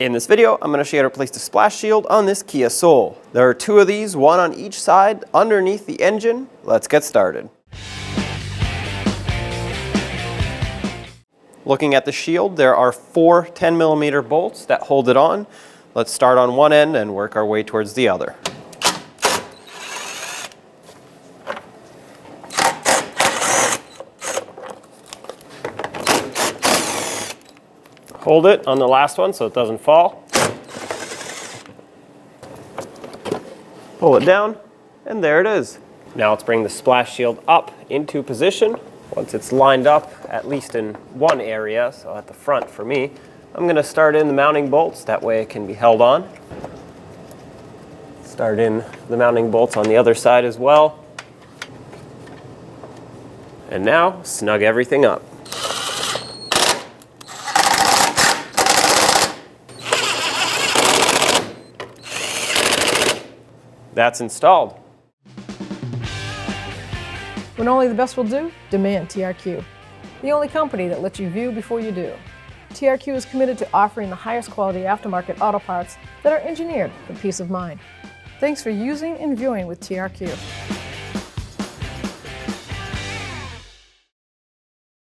In this video, I'm going to show you how to place the splash shield on this Kia Soul. There are two of these, one on each side underneath the engine. Let's get started. Looking at the shield, there are four 10mm bolts that hold it on. Let's start on one end and work our way towards the other. Hold it on the last one so it doesn't fall. Pull it down, and there it is. Now let's bring the splash shield up into position. Once it's lined up, at least in one area, so at the front for me, I'm going to start in the mounting bolts, that way it can be held on. Start in the mounting bolts on the other side as well. And now, snug everything up. That's installed. When only the best will do, demand TRQ. The only company that lets you view before you do. TRQ is committed to offering the highest quality aftermarket auto parts that are engineered for peace of mind. Thanks for using and viewing with TRQ.